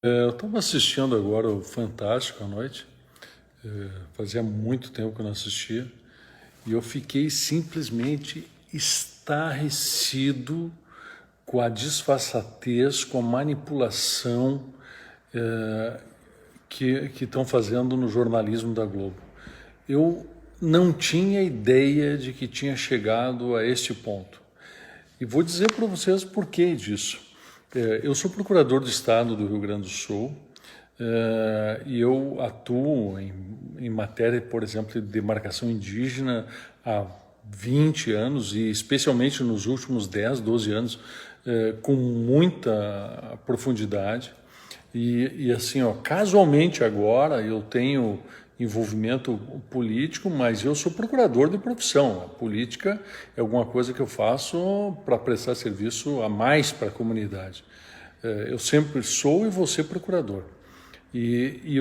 Eu estava assistindo agora o Fantástico à noite. Fazia muito tempo que eu não assistia. E eu fiquei simplesmente estarrecido com a disfarçatez, com a manipulação que estão fazendo no jornalismo da Globo. Eu não tinha ideia de que tinha chegado a este ponto. E vou dizer para vocês por que disso. Eu sou procurador do Estado do Rio Grande do Sul e eu atuo em matéria, por exemplo, de demarcação indígena há 20 anos e especialmente nos últimos 10, 12 anos com muita profundidade. E assim, ó, casualmente agora eu tenho envolvimento político, mas eu sou procurador de profissão. A política é alguma coisa que eu faço para prestar serviço a mais para a comunidade. Eu sempre sou e vou ser procurador. E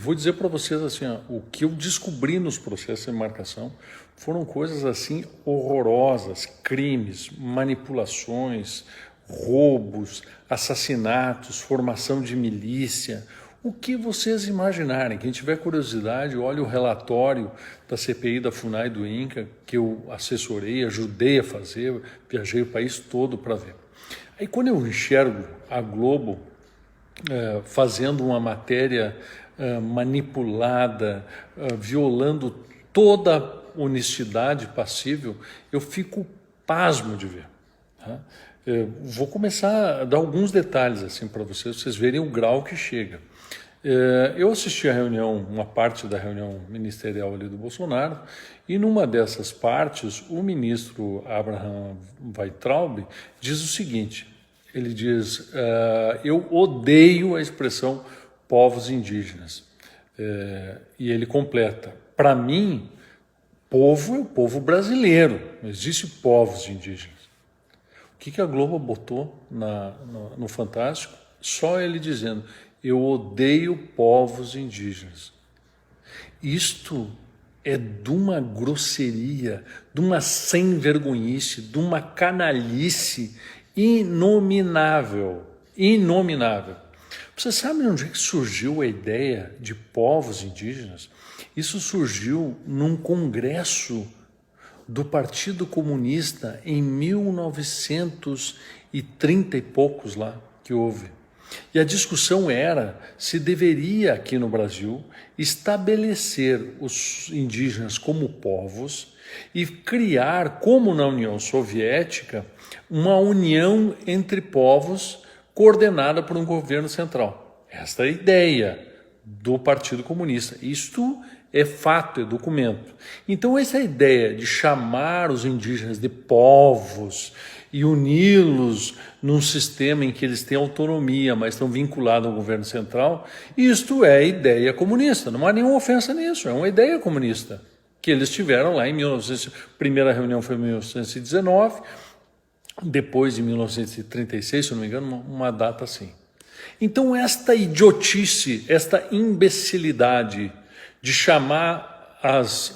vou dizer para vocês assim, ó, o que eu descobri nos processos de demarcação foram coisas assim horrorosas, crimes, manipulações, roubos, assassinatos, formação de milícia, o que vocês imaginarem. Quem tiver curiosidade, olhe o relatório da CPI da FUNAI do INCA, que eu assessorei, ajudei a fazer, viajei o país todo para ver. Aí quando eu enxergo a Globo fazendo uma matéria manipulada, violando toda a honestidade passível, eu fico pasmo de ver. Tá? Vou começar a dar alguns detalhes assim para vocês verem o grau que chega. Eu assisti a reunião, uma parte da reunião ministerial ali do Bolsonaro, e numa dessas partes, o ministro Abraham Weintraub diz o seguinte, ele diz, eu odeio a expressão povos indígenas. E ele completa, para mim, povo é o povo brasileiro, não existe povos indígenas. O que a Globo botou no Fantástico? Só ele dizendo, eu odeio povos indígenas. Isto é de uma grosseria, de uma sem-vergonhice, de uma canalice inominável, inominável. Você sabe onde é que surgiu a ideia de povos indígenas? Isso surgiu num congresso do Partido Comunista em 1930 e poucos lá que houve. E a discussão era se deveria aqui no Brasil estabelecer os indígenas como povos e criar, como na União Soviética, uma união entre povos coordenada por um governo central. Esta é a ideia do Partido Comunista. Isto é fato, é documento. Então essa ideia de chamar os indígenas de povos e uni-los num sistema em que eles têm autonomia, mas estão vinculados ao governo central, isto é ideia comunista. Não há nenhuma ofensa nisso, é uma ideia comunista que eles tiveram lá em 1900. Primeira reunião foi em 1919, depois em 1936, se não me engano, uma data assim. Então esta idiotice, esta imbecilidade de chamar as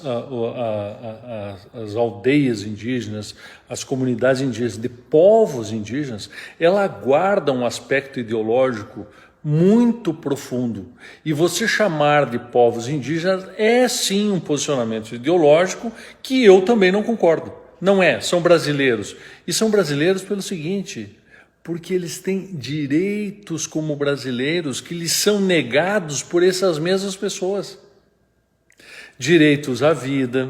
aldeias indígenas, as comunidades indígenas de povos indígenas, ela guarda um aspecto ideológico muito profundo. E você chamar de povos indígenas é sim um posicionamento ideológico que eu também não concordo. Não é, são brasileiros. E são brasileiros pelo seguinte, porque eles têm direitos como brasileiros que lhes são negados por essas mesmas pessoas. Direitos à vida,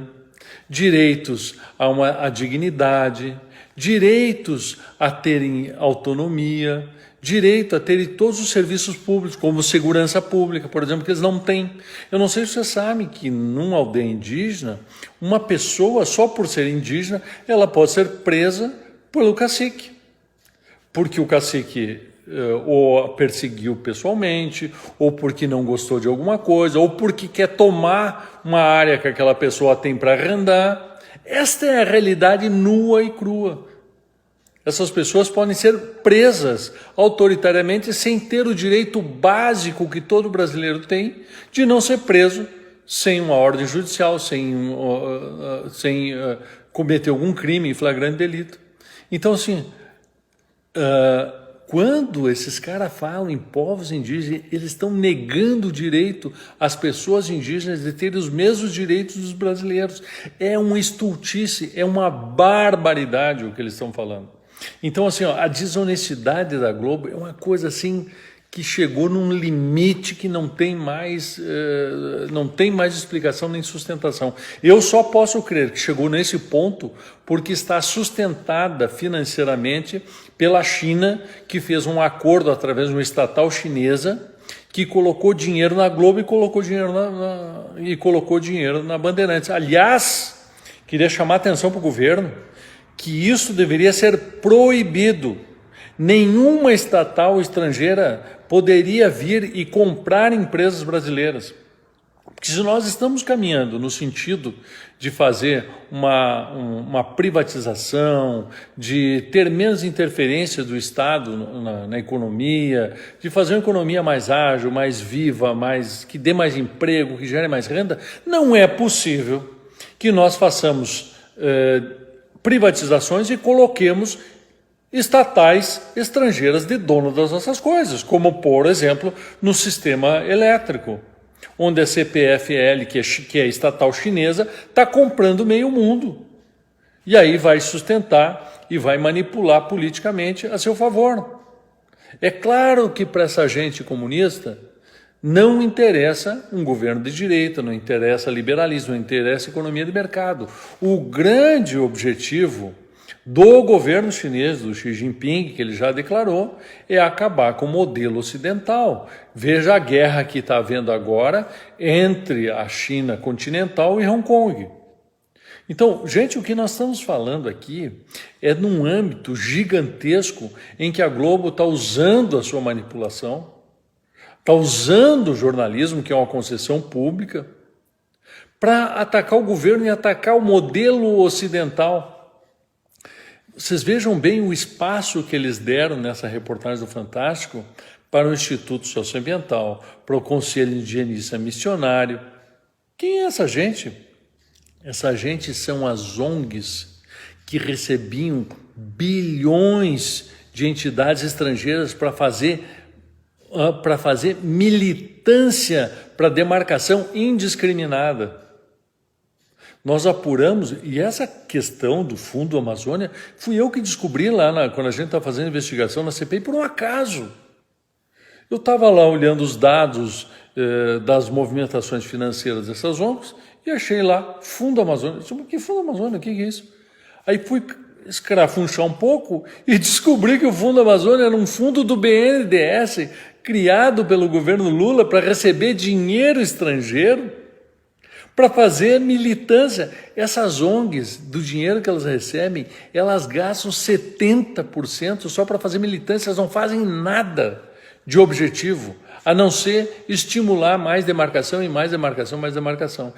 direitos à dignidade, direitos a terem autonomia, direito a terem todos os serviços públicos, como segurança pública, por exemplo, que eles não têm. Eu não sei se você sabe que numa aldeia indígena, uma pessoa, só por ser indígena, ela pode ser presa pelo cacique. Porque o cacique ou perseguiu pessoalmente, ou porque não gostou de alguma coisa, ou porque quer tomar uma área que aquela pessoa tem para arrendar. Esta é a realidade nua e crua. Essas pessoas podem ser presas autoritariamente sem ter o direito básico que todo brasileiro tem de não ser preso sem uma ordem judicial, sem cometer algum crime em flagrante delito. Então, assim, Quando esses caras falam em povos indígenas, eles estão negando o direito às pessoas indígenas de terem os mesmos direitos dos brasileiros. É uma estultice, é uma barbaridade o que eles estão falando. Então, assim, ó, a desonestidade da Globo é uma coisa assim que chegou num limite que não tem mais explicação nem sustentação. Eu só posso crer que chegou nesse ponto porque está sustentada financeiramente pela China, que fez um acordo através de uma estatal chinesa que colocou dinheiro na Globo e colocou dinheiro na Bandeirantes. Aliás, queria chamar a atenção para o governo que isso deveria ser proibido. Nenhuma estatal estrangeira poderia vir e comprar empresas brasileiras. Porque se nós estamos caminhando no sentido de fazer uma privatização, de ter menos interferência do Estado na economia, de fazer uma economia mais ágil, mais viva, que dê mais emprego, que gere mais renda, não é possível que nós façamos privatizações e coloquemos estatais estrangeiras de dono das nossas coisas, como, por exemplo, no sistema elétrico, onde a CPFL, que é estatal chinesa, está comprando meio mundo. E aí vai sustentar e vai manipular politicamente a seu favor. É claro que para essa gente comunista não interessa um governo de direita, não interessa liberalismo, não interessa economia de mercado. O grande objetivo do governo chinês, do Xi Jinping, que ele já declarou, é acabar com o modelo ocidental. Veja a guerra que está havendo agora entre a China continental e Hong Kong. Então, gente, o que nós estamos falando aqui é num âmbito gigantesco em que a Globo está usando a sua manipulação, está usando o jornalismo, que é uma concessão pública, para atacar o governo e atacar o modelo ocidental. Vocês vejam bem o espaço que eles deram nessa reportagem do Fantástico para o Instituto Socioambiental, para o Conselho Indigenista Missionário. Quem é essa gente? Essa gente são as ONGs que recebiam bilhões de entidades estrangeiras para fazer militância para demarcação indiscriminada. Nós apuramos, e essa questão do Fundo Amazônia, fui eu que descobri lá, quando a gente estava fazendo investigação na CPI, por um acaso. Eu estava lá olhando os dados das movimentações financeiras dessas ONGs e achei lá Fundo Amazônia. Eu disse, que Fundo Amazônia? O que é isso? Aí fui escrafunchar um pouco e descobri que o Fundo Amazônia era um fundo do BNDES, criado pelo governo Lula para receber dinheiro estrangeiro, para fazer militância. Essas ONGs, do dinheiro que elas recebem, elas gastam 70% só para fazer militância, elas não fazem nada de objetivo, a não ser estimular mais demarcação e mais demarcação, mais demarcação.